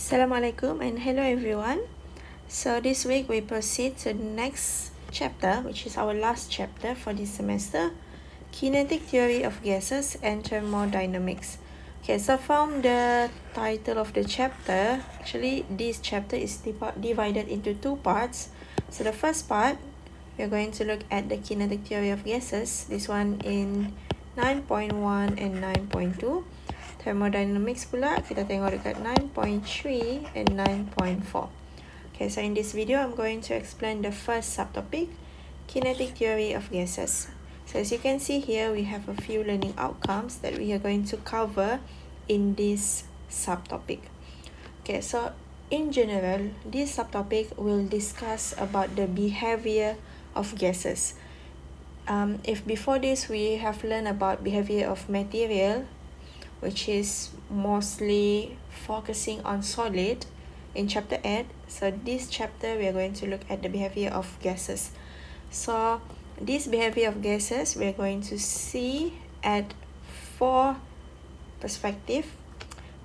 Assalamualaikum and hello everyone. So this week we proceed to the next chapter, which is our last chapter for this semester, Kinetic Theory of Gases and Thermodynamics. Okay, so from the title of the chapter, actually this chapter is divided into two parts. So the first part, we're going to look at the kinetic theory of gases, this one in 9.1 and 9.2. Thermodynamics pula kita tengok dekat 9.3 and 9.4. Okay, so in this video I'm going to explain the first subtopic, kinetic theory of gases. So as you can see here, we have a few learning outcomes that we are going to cover in this subtopic. Okay, so in general, this subtopic will discuss about the behavior of gases. If before this we have learned about behavior of material, which is mostly focusing on solid in chapter 8. So this chapter we are going to look at the behavior of gases. So this behavior of gases we are going to see at 4 perspective,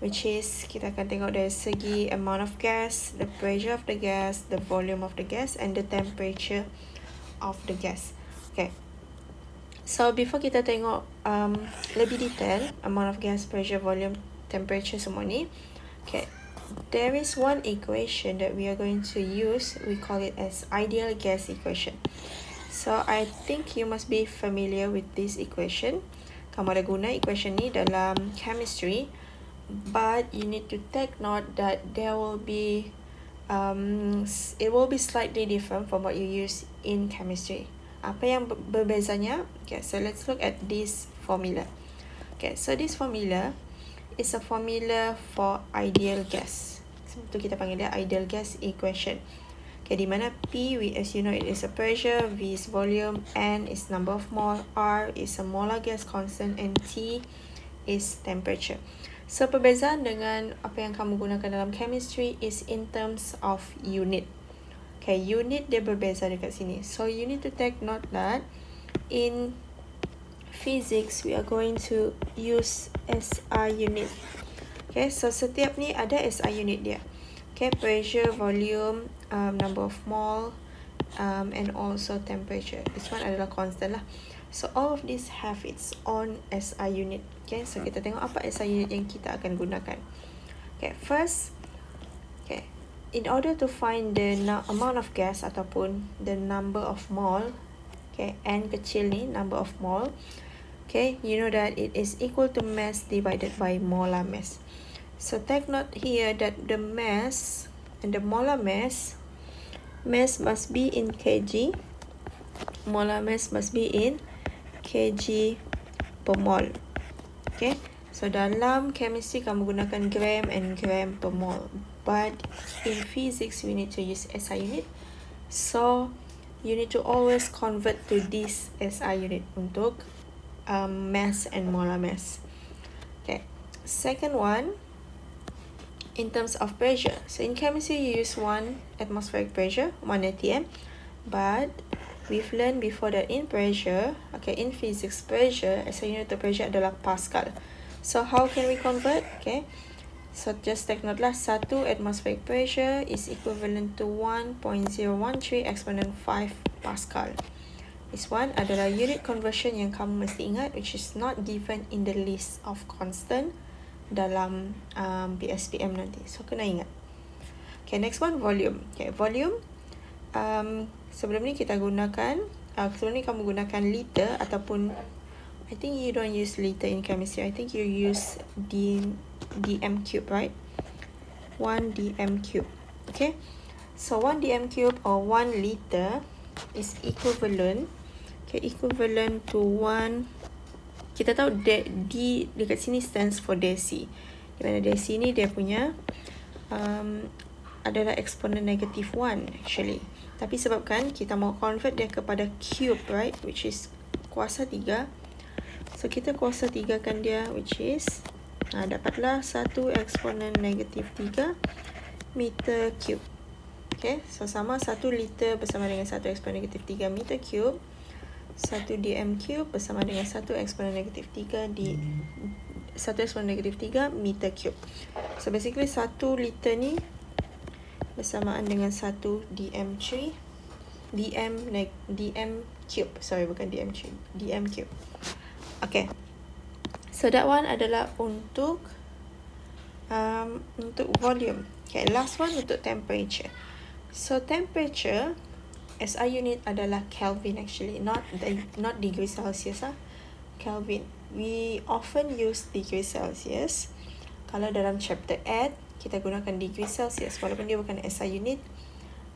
which is kita akan tengok dari segi amount of gas, the pressure of the gas, the volume of the gas, and the temperature of the gas. Okay. So before kita tengok lebih detail amount of gas, pressure, volume, temperature semua ni, okay, there is one equation that we are going to use. We call it as ideal gas equation. So I think you must be familiar with this equation. Kamu ada guna equation ni dalam chemistry, but you need to take note that there will be it will be slightly different from what you use in chemistry. Apa yang berbezanya? Okay, so let's look at this formula. Okay, so this formula is a formula for ideal gas. So itu kita panggil dia ideal gas equation. Okay, di mana P, as you know, it is a pressure, V is volume, N is number of mole, R is a molar gas constant, and T is temperature. So perbezaan dengan apa yang kamu gunakan dalam chemistry is in terms of unit. Okay, unit dia berbeza dekat sini. So you need to take note that in physics we are going to use SI unit. Okay, so setiap ni ada SI unit dia. Okay, pressure, volume, number of mole, and also temperature. This one adalah constant lah. So all of these have its own SI unit. Okay, so kita tengok apa SI unit yang kita akan gunakan. Okay, first, okay, in order to find the amount of gas ataupun the number of mole, okay, N kecil ni, number of mole, okay, you know that it is equal to mass divided by molar mass. So take note here that the mass and the molar mass must be in kg, molar mass must be in kg per mole. Okay, so dalam chemistry kamu gunakan gram and gram per mole, but in physics we need to use SI unit. So you need to always convert to this SI unit untuk mass and molar mass. Okay, second one, in terms of pressure. So in chemistry you use 1 atmospheric pressure, 1 atm, but we've learned before that in pressure, okay, in physics pressure, SI unit of pressure adalah Pascal. So how can we convert? Okay, so just take note lah, 1 atmospheric pressure is equivalent to 1.013 exponent 5 Pascal. This one adalah unit conversion yang kamu mesti ingat, which is not given in the list of constant dalam BSPM nanti. So kena ingat. Okay, next one, volume. Okay, volume. Sebelum ni kita gunakan, sebelum ni kamu gunakan liter ataupun, I think you don't use liter in chemistry. I think you use dm cube, right? 1 dm cube. Okay, so 1 dm cube or 1 liter is equivalent, okay, equivalent to 1. Kita tahu D dekat sini stands for deci. Di mana deci ni dia punya adalah eksponen negative 1 actually. Tapi sebabkan kita mau convert dia kepada cube, right, which is kuasa 3. So kita kuasa 3 kan dia, which is dapatlah 1 eksponen negative 3 meter cube. Okay, so sama 1 liter bersama dengan 1 eksponen negative 3 meter cube. 1 dm cube bersama dengan 1 eksponen negatif 3 di 3 meter cube. So basically 1 liter ni bersamaan dengan 1 dm3 dm cube. Sorry, bukan dm3, dm cube. Okay, so that one adalah untuk volume. Okay, last one untuk temperature. So temperature SI unit adalah Kelvin actually, not degree Celsius Kelvin. We often use degree Celsius. Kalau dalam chapter 8 kita gunakan degree Celsius walaupun dia bukan SI unit,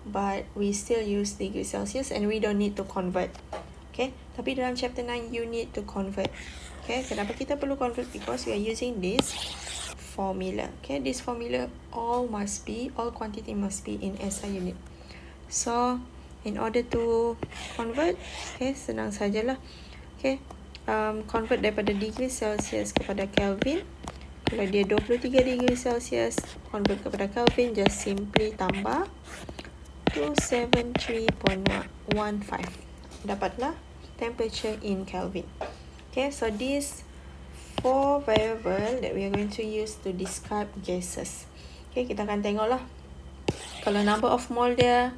but we still use degree Celsius and we don't need to convert. Okay, tapi dalam chapter 9 you need to convert. Okay, kenapa kita perlu convert? Because we are using this formula. Okay, this formula all quantity must be in SI unit. So in order to convert, okay, senang sajalah. Okay, convert daripada degree Celsius kepada Kelvin. Kalau dia 23 degree Celsius, convert kepada Kelvin, just simply tambah 273.15. Dapatlah temperature in Kelvin. Okay, so these 4 variable that we are going to use to describe gases. Okay, kita akan tengoklah. Kalau number of mole dia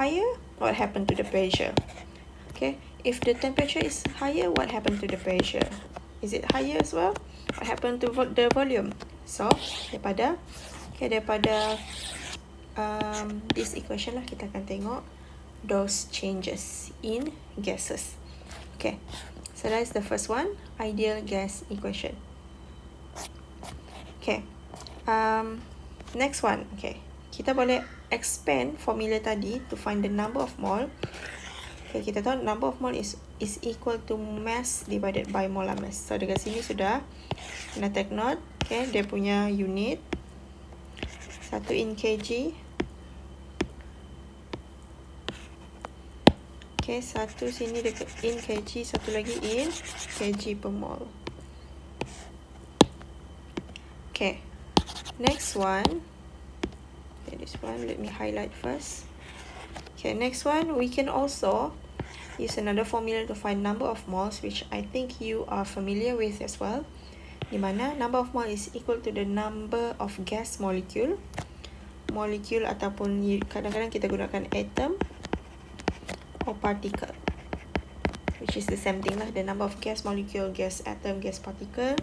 higher, what happened to the pressure? Okay, if the temperature is higher, what happened to the pressure? Is it higher as well? What happened to the volume? So daripada this equation lah kita akan tengok those changes in gases. Okay, so that is the first one, ideal gas equation. Okay, next one. Okay, kita boleh expand formula tadi to find the number of mole. Okay, kita tahu number of mole is equal to mass divided by molar mass. So dekat sini sudah kena take note. Okay, dia punya unit 1 in kg. Okay, satu sini dekat in kg, satu lagi in kg per mole. Okay, next one. Okay, this one let me highlight first. Okay, next one, we can also use another formula to find number of moles, which I think you are familiar with as well. Di mana number of mole is equal to the number of gas molecule ataupun kadang-kadang kita gunakan atom or particle, which is the same thing lah, the number of gas molecule, gas atom, gas particle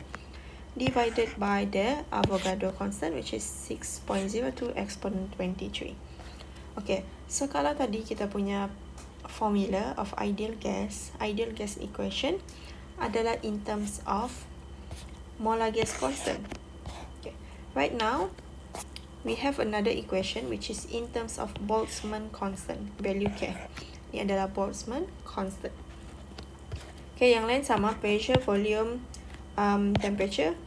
divided by the Avogadro constant, which is 6.02 exponent 23. Okay, so kalau tadi kita punya formula of ideal gas equation adalah in terms of molar gas constant. Okay, right now we have another equation which is in terms of Boltzmann constant, value K. Ini adalah Boltzmann constant. Okay, yang lain sama, pressure, volume, temperature,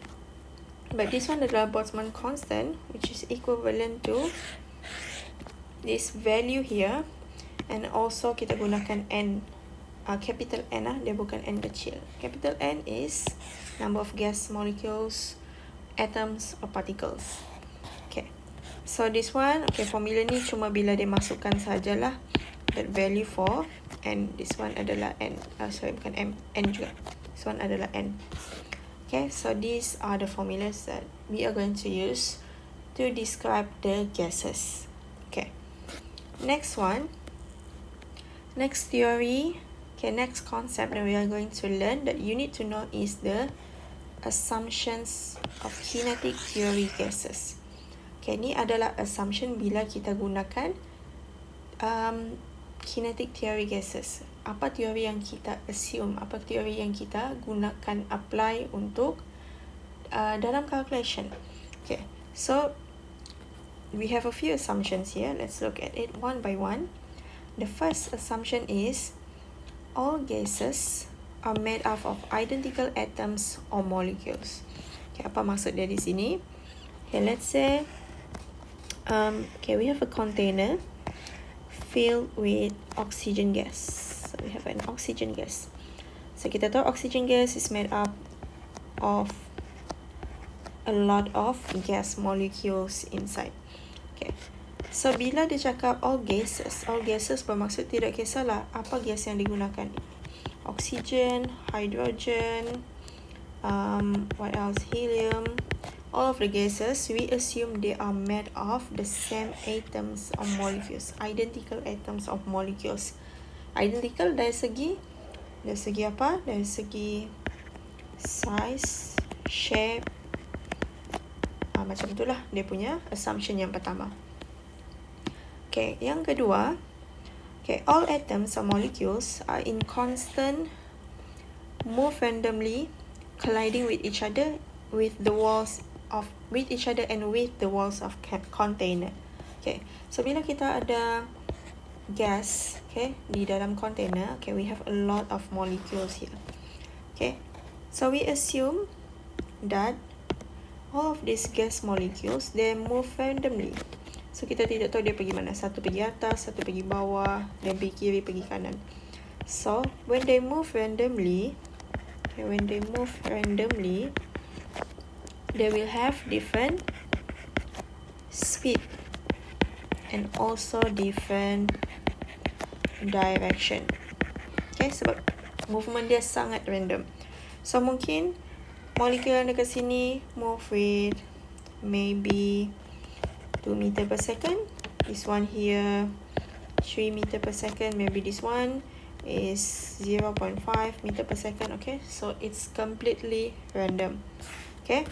but this one adalah Boltzmann constant, which is equivalent to this value here. And also kita gunakan N, capital N dia bukan N kecil. Capital N is number of gas molecules, atoms or particles. Okay, so this one, okay, formula ni cuma bila dia masukkan sajalah that value for N. This one adalah N, sorry bukan M, N juga. This one adalah N. Okay, so these are the formulas that we are going to use to describe the gases. Okay, next one. Next theory, okay, next concept that we are going to learn that you need to know is the assumptions of kinetic theory gases. Okay, ni adalah assumption bila kita gunakan kinetic theory gases. Apa teori yang kita assume, apa teori yang kita gunakan apply untuk dalam calculation. Okay, so we have a few assumptions here. Let's look at it one by one. The first assumption is all gases are made up of identical atoms or molecules. Okay, apa maksud dia di sini? Okay, let's say okay, we have a container filled with oxygen gas. So we have an oxygen gas. So kita tahu oxygen gas is made up of a lot of gas molecules inside. Okay, so bila dia cakap all gases bermaksud tidak kisahlah apa gas yang digunakan. Oxygen, hydrogen, what else, helium, all of the gases, we assume they are made of the same atoms or molecules, identical atoms of molecules. Identical dari segi apa? Dari segi size, shape, macam itulah dia punya assumption yang pertama. Okay, yang kedua, okay, all atoms or molecules are in constant move randomly, colliding with each other with each other and with the walls of container. Okay, so bila kita ada gas, okay, di dalam container, okay, we have a lot of molecules here. Okay, so we assume that all of these gas molecules, they move randomly. So kita tidak tahu dia pergi mana. Satu pergi atas, satu pergi bawah, dan pergi kiri, pergi kanan. So when they move randomly, okay, they will have different speed and also different direction. Okay, sebab movement dia sangat random. So mungkin molekul yang dekat sini move with maybe 2 meter per second. This one here 3 meter per second. Maybe this one is 0.5 meter per second. Okay, so it's completely random. Okay,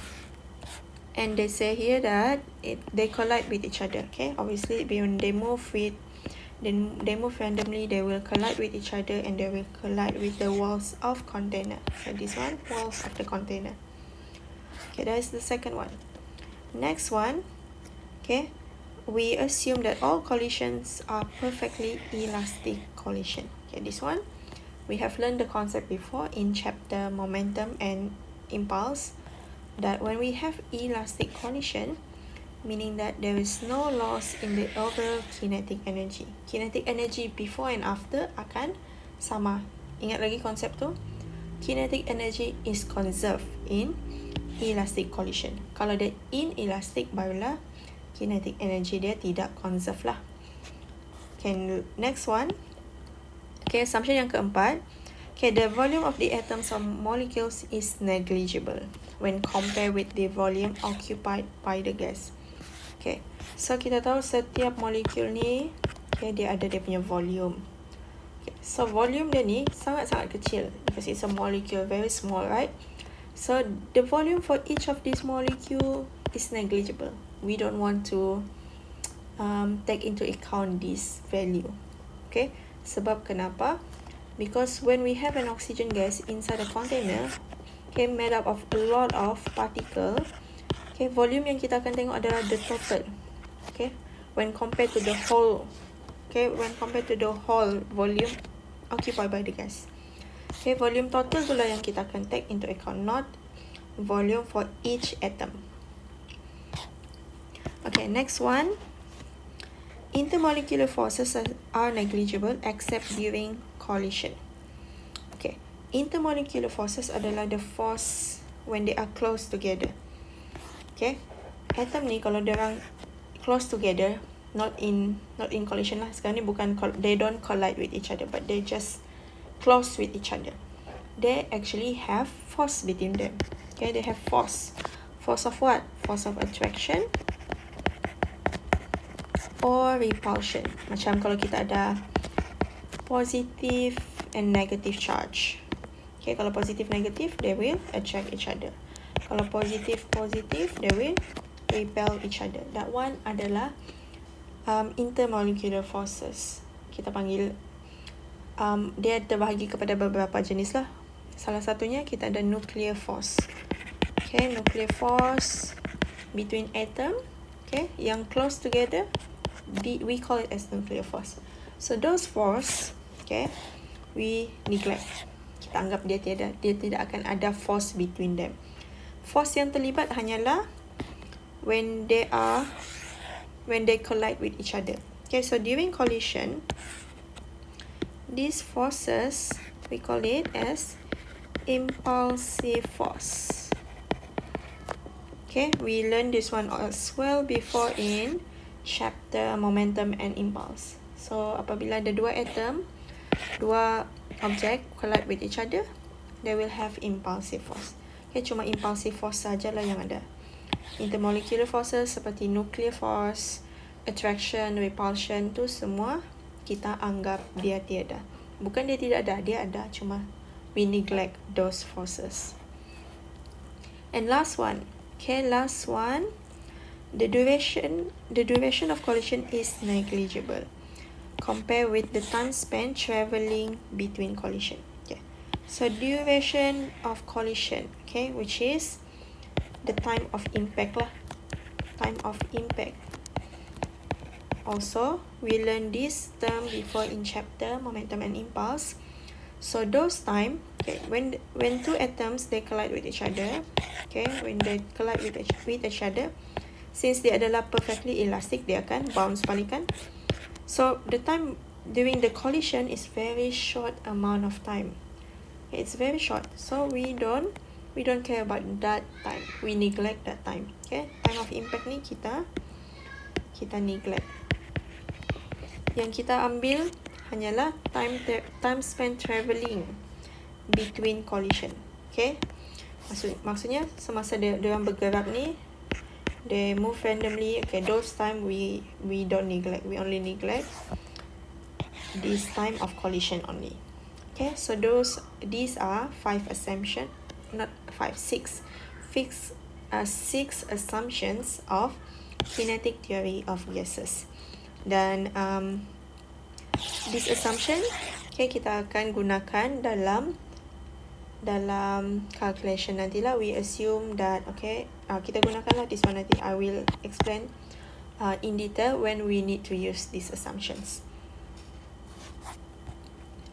and they say here that they collide with each other. Okay, obviously when they move randomly, they will collide with each other and they will collide with the walls of container. So this one, walls of the container. Okay, that is the second one. Next one, okay, we assume that all collisions are perfectly elastic collision. Okay, this one, we have learned the concept before in chapter momentum and impulse, that when we have elastic collision, meaning that there is no loss in the overall kinetic energy. Kinetic energy before and after akan sama. Ingat lagi konsep tu? Kinetic energy is conserved in elastic collision. Kalau dia inelastic, barulah kinetic energy dia tidak conserve lah. Okay, next one. Okay, assumption yang keempat. Okay, the volume of the atoms or molecules is negligible when compared with the volume occupied by the gas. Okay, so kita tahu setiap molekul ni, okay, dia ada dia punya volume. Okay, so volume dia ni sangat-sangat kecil because it's a molecule, very small, right? So the volume for each of these molecule is negligible. We don't want to take into account this value. Okay, sebab kenapa? Because when we have an oxygen gas inside a container, okay, made up of a lot of particle, okay, volume yang kita akan tengok adalah the total. Okay, when compared to the whole, okay, when compared to the whole volume occupied by the gas. Okay, volume total itulah yang kita akan take into account, not volume for each atom. Okay, next one. Intermolecular forces are negligible except during collision. Okay, intermolecular forces adalah the force when they are close together. Okay, atom ni kalau diorang close together, not in collision lah. Sekarang ni bukan, they don't collide with each other, but they just close with each other. They actually have force between them. Okay, they have force. Force of what? Force of attraction or repulsion. Macam kalau kita ada positive and negative charge. Okay, kalau positive negative, they will attract each other. Kalau positive positive, they will repel each other. That one adalah intermolecular forces. Kita panggil dia terbahagi kepada beberapa jenis lah. Salah satunya kita ada nuclear force. Okay, nuclear force between atom, okay, yang close together, we call it as nuclear force. So those force, okay, we neglect. Kita anggap dia tidak akan ada force between them. Force yang terlibat hanyalah when they collide with each other. Okay, so during collision, these forces, we call it as impulsive force. Okay, we learned this one as well before in chapter momentum and impulse. So apabila ada dua atom, dua object collide with each other, they will have impulsive force. Okay, cuma impulsive force sajalah yang ada. Intermolecular forces seperti nuclear force, attraction, repulsion tu semua kita anggap dia tiada. Bukan dia tidak ada, dia ada, cuma we neglect those forces. And last one, the duration of collision is negligible compared with the time spent traveling between collision. Okay, so duration of collision, okay, which is the time of impact lah. Time of impact. Also, we learned this term before in chapter momentum and impulse. So those time, okay, when two atoms they collide with each other, okay, when they collide with each other, since dia adalah perfectly elastic, dia akan bounce balikan. So the time during the collision is very short amount of time. It's very short. So we don't care about that time. We neglect that time. Okay, time of impact ni kita neglect. Yang kita ambil hanyalah time spent travelling between collision. Okay, maksudnya semasa dia orang bergerak ni, they move randomly. Okay, those time we don't neglect. We only neglect this time of collision only. Okay, so these are six assumptions of kinetic theory of gases. Dan this assumption, okay, kita akan gunakan dalam calculation nantilah. We assume that, okay, kita gunakanlah this one nanti. I will explain in detail when we need to use these assumptions.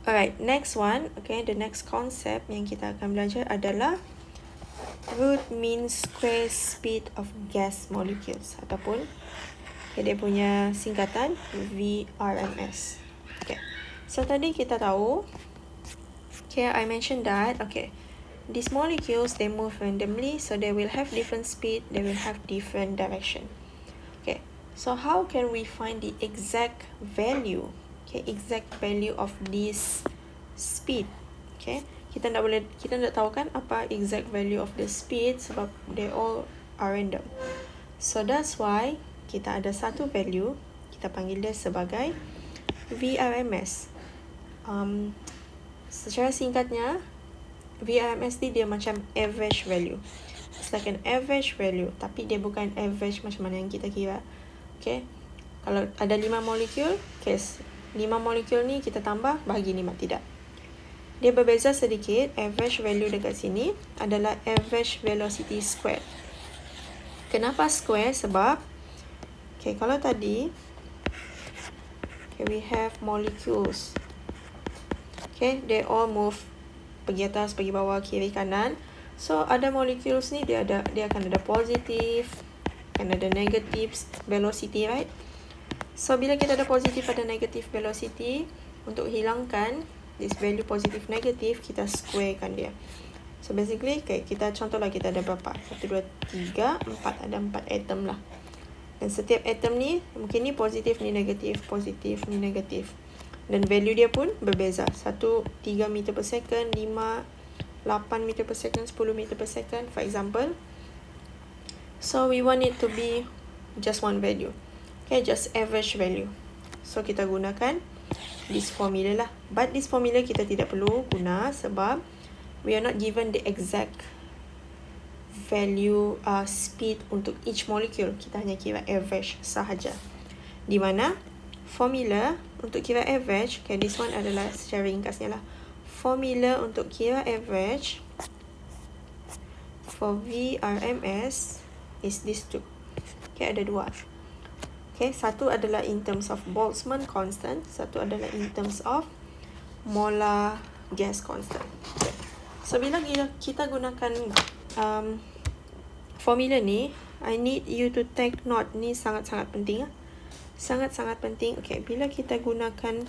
Alright, next one, okay, the next concept yang kita akan belajar adalah root mean square speed of gas molecules, ataupun okay, dia punya singkatan VRMS. Okay, so tadi kita tahu, okay, I mentioned that, okay, these molecules they move randomly, so they will have different speed, they will have different direction. Okay, so how can we find the exact value? Okay, exact value of this speed. Okay, kita nak tahu kan apa exact value of the speed sebab they all are random. So that's why kita ada satu value, kita panggil dia sebagai VRMS. Secara singkatnya, VRMS ni dia macam average value. It's like an average value, tapi dia bukan average macam mana yang kita kira. Okay, kalau ada 5 molekul, okay, 5 molekul ni kita tambah bahagi 5, tidak. Dia berbeza sedikit. Average value dekat sini adalah average velocity squared. Kenapa square? Sebab, okay, kalau tadi, okay, we have molecules. Okay, they all move pergi atas, pergi bawah, kiri, kanan. So, ada molecules ni, dia akan ada positive, akan ada negative velocity, right? So, bila kita ada positive ada negative velocity, untuk hilangkan this value positive negative, kita squarekan dia. So, basically, okay, kita contohlah kita ada berapa? 1, 2, 3, 4. Ada 4 atom lah. Dan setiap atom ni, mungkin ni positif, ni negatif, positif, ni negatif. Dan value dia pun berbeza. 1, 3 meter per second, 5, 8 meter per second, 10 meter per second, for example. So, we want it to be just one value. Okay, just average value. So, kita gunakan this formula lah. But this formula kita tidak perlu guna sebab we are not given the exact value speed untuk each molecule. Kita hanya kira average sahaja. Di mana formula untuk kira average, okay, this one adalah secara ringkasnya lah. Formula untuk kira average for VRMS is this two. Okay, ada dua. Okay, satu adalah in terms of Boltzmann constant, satu adalah in terms of molar gas constant. Okay. So, bila kita gunakan formula ni, I need you to take note. Ni sangat-sangat penting. Sangat-sangat penting. Okay, bila kita gunakan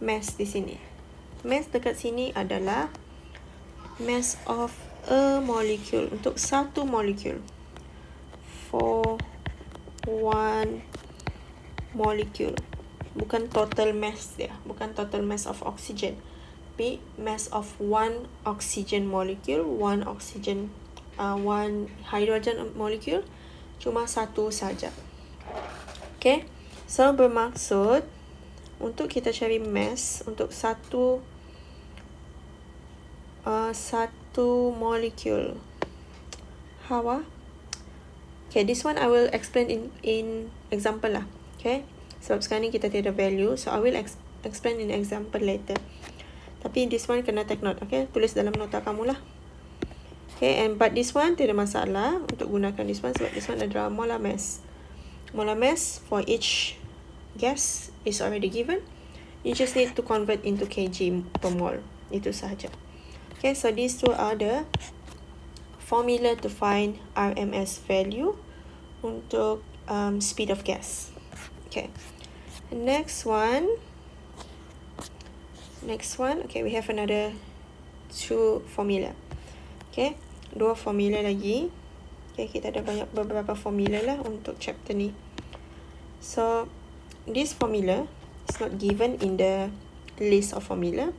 mass di sini. Mass dekat sini adalah mass of a molecule. Untuk satu molecule. For one molecule. Bukan total mass dia. Bukan total mass of oxygen. topik mass of one oxygen molecule, one hydrogen molecule, cuma satu saja. Okay, so bermaksud untuk kita cari mass untuk satu molecule. How? Okay, this one I will explain in example lah. Okay, sebab sekarang ni kita tiada value, so I will explain in example later. Tapi this one kena take note, okay? Tulis dalam nota kamu lah. Okay, but this one tiada masalah untuk gunakan this one sebab this one adalah molar mass. Molar mass for each gas is already given. You just need to convert into kg per mole. Itu sahaja. Okay, so these two are the formula to find RMS value untuk speed of gas. Okay, next one, okay, we have another two formula. Okay, dua formula lagi. Okay, kita ada beberapa formula lah untuk chapter ni. So this formula is not given in the list of formula.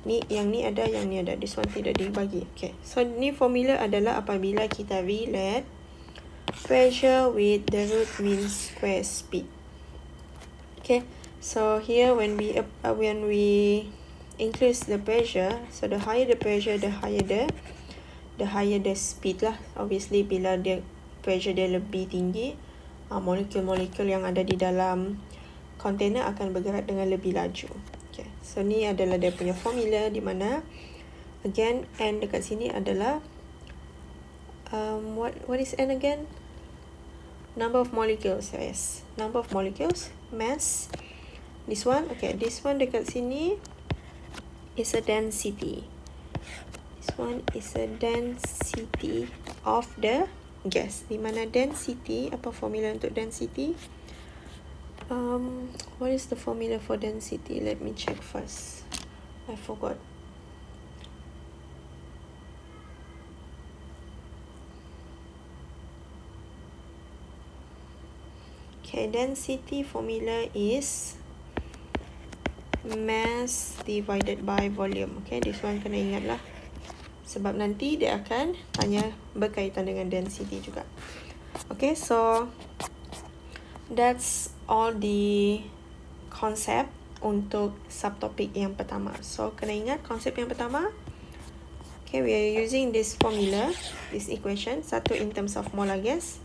Yang ni ada, yang ni ada. This one tidak dibagi. Okay, so ni formula adalah apabila kita relate pressure with the root mean square speed. Okay, so here when we increase the pressure, so the higher the pressure, the higher the speed lah. Obviously bila pressure dia lebih tinggi, molekul-molekul yang ada di dalam container akan bergerak dengan lebih laju. Okay, so ni adalah dia punya formula di mana again N dekat sini adalah what is N again? Number of molecules. Yes, number of molecules, mass. This one, okay, this one dekat sini is a density. This one is a density of the gas. Di mana density, apa formula untuk density? What is the formula for density? Let me check first. I forgot. Okay, density formula is mass divided by volume. Okay, this one kena ingat lah. Sebab nanti dia akan tanya berkaitan dengan density juga. Okay, so that's all the concept untuk subtopik yang pertama. So kena ingat konsep yang pertama. Okay, we are using this formula, this equation, satu in terms of molar gas,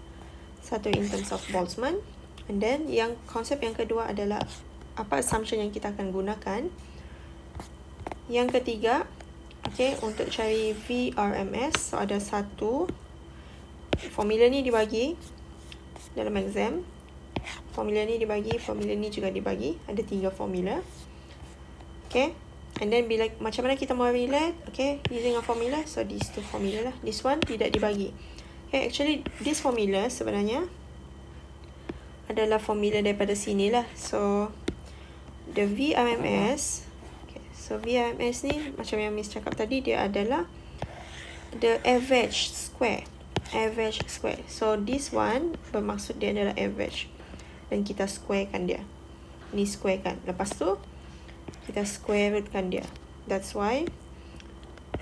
satu in terms of Boltzmann. And then yang konsep yang kedua adalah apa assumption yang kita akan gunakan. Yang ketiga, okay, untuk cari VRMS, so ada satu formula ni dibagi dalam exam. Formula ni dibagi, formula ni juga dibagi. Ada 3 formula. Okay. And then bila macam mana kita mau relate, okay, using a formula, so these two formula lah. This one tidak dibagi. Okay, actually this formula sebenarnya adalah formula daripada sini lah. So the VRMS, okay, so VRMS ni macam yang Miss cakap tadi, dia adalah the average square. Average square. So this one bermaksud dia adalah average. Dan kita squarekan dia. Ni squarekan. Lepas tu kita square rootkan dia. That's why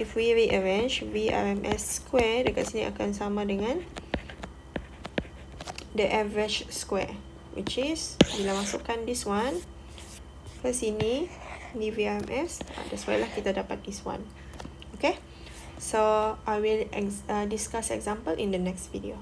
if we rearrange, VRMS square dekat sini akan sama dengan the average square, which is bila masukkan this one ke sini, ni VRMS, that's why lah kita dapat this one. Okay, so I will discuss example in the next video.